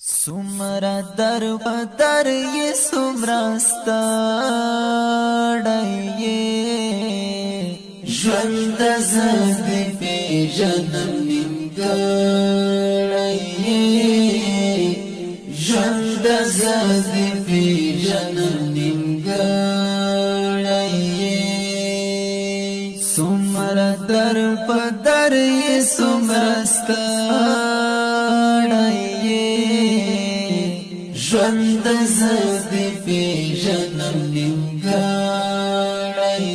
سمرا در بدر یہ سمرا ستاڑی ژوند زد پی جنم نیمګړی ژوند زد پی جنم نیمګړی سمرا در بدر یہ سمرا ستاڑی ژوند زد پی جنم نیمګړی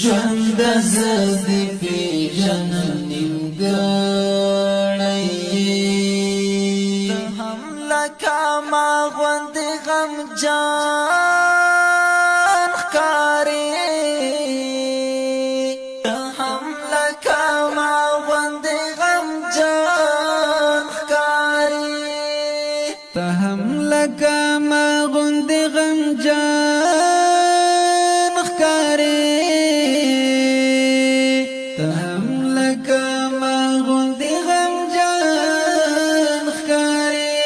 ژوند زد پی جنم نیمګړی هم لکه ما غوند غم جان ښکارې هم لکه ما غوند غم جان هم لکه ما غوند غم جان ښکارې ته هم لکه ما غوند غم جان ښکارې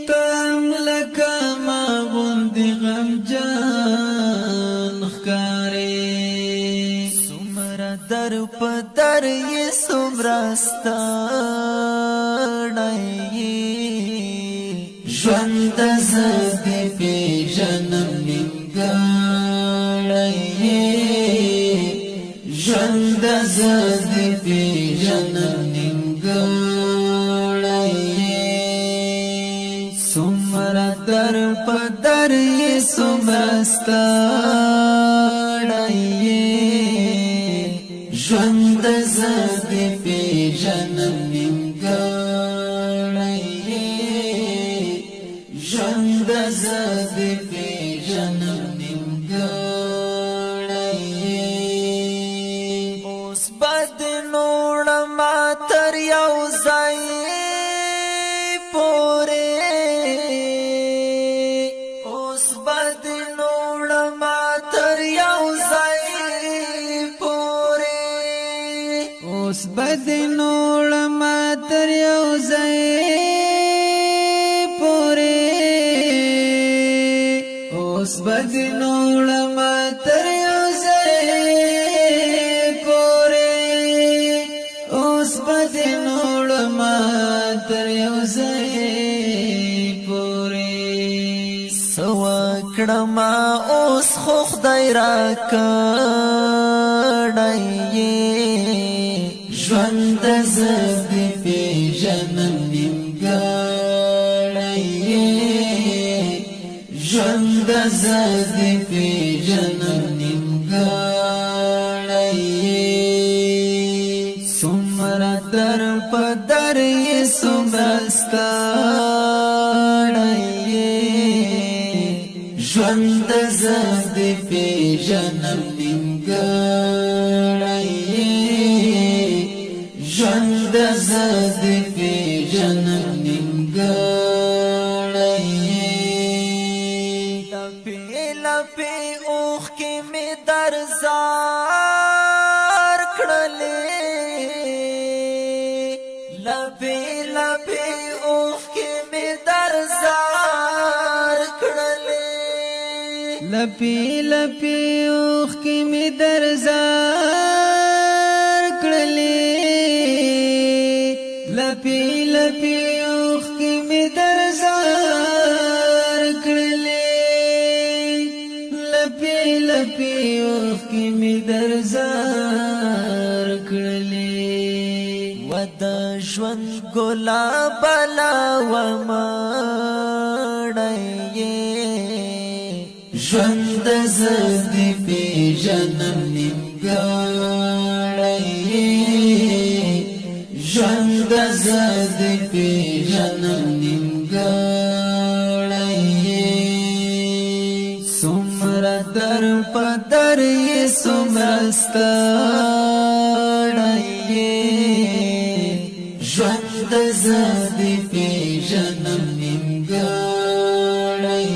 ته هم لکه ما غوند غم جان ښکارې سمرا در پدر یہ سمرا ستاڑی ژوند زد پی جنم نیمګړی ژوند زد پی جنم نیمګړی سمرا در پدر یہ سمرا ستاڑی ژوند زد پی جنم نیمګړی ژوند زد پی جنم نیمګړی اوس بد نوړ ما تر یو ځای پورې اوس بد نوړ ما تر یو ځای پورې اوس بد نوړ ما تر یو ځای اوس بد نوړ ما تر یو ځای پورې اوس بد نوړ ما تر یو ځای پورې سو کړم اوس خو خدای را کړی ژوند زد پی جنم نیمګړی ژوند زد پی جنم نیمګړی سمرا در پدر یہ سمرا ستاڑی ژوند زد پی جنم نیمګړی ژوند زد پی جنم نیمګړی لپی اوخ کی می در زار کړلې لپی اوخ کی می در زار کړلې لپی اوخ کی می در زار کړلې لپی اوخ کی می در زار لپی اوخ کی می در زار کړلې ود ژوند ګلاب لا و مړی ژوند زد پی جنم نیمګړی ژوند زد پی جنم نیمګړی سمرا در پدر یہ سمرا ستاڑی ژوند زد پی جنم نیمګړی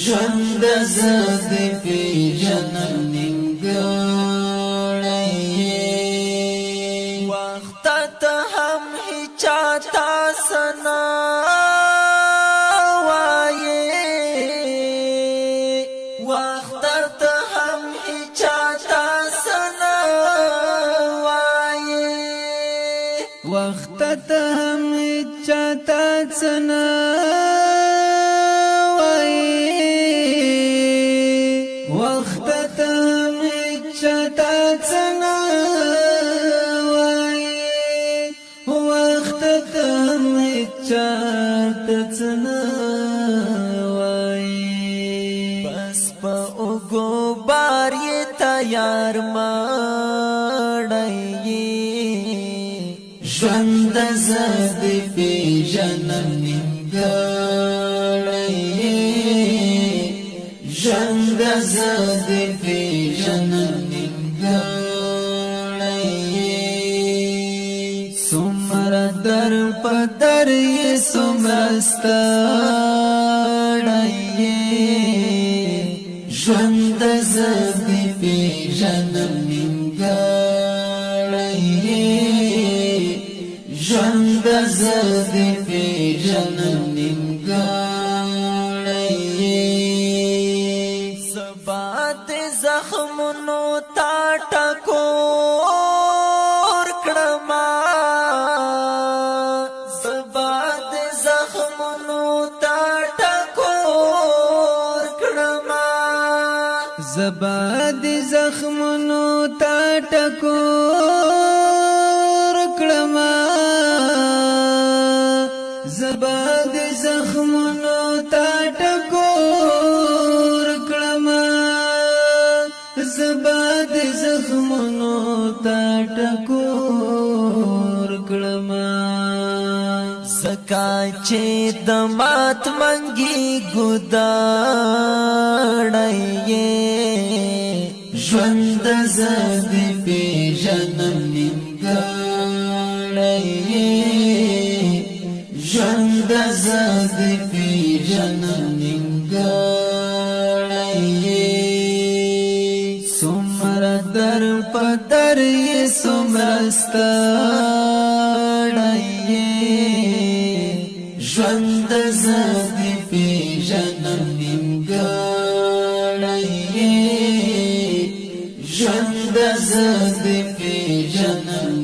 ژوند زد پی جنم نیمګړی وخت ته هم هیچا تا سنا وایې وخت ته هم هیچا تا سنا وایې وخت ته هم چاته څنا وایې وخت ته هم چاته څنا وایې وخت ته هم چاته څنا وایې بس په اوګو بار یې تیار مړی ژوند زد پیژنم نیمګړی ژوند زد پیژنم نیمګړی څومره در په در یې څومره ستړی ژوند زد پیژنم نیمګړی ژوند زد پیژنم نیمګړی سبا د زخمونو تا ټکور کړما سبا د زخمونو تا ټکور کړما زبا د زخمونو تا ټکور کړما زبا د زخمونو تا ټکور کړما زبا د زخمونو تا ټکور کړما سکا چې د مات منګي ګداړې ژوند زد پیژنم نیمګړی ژوند زد پیژنم نیمګړی څومره در په در یې څومره ستړی ژوند زد پیژنم نیمګړی ژوند زد پیژنم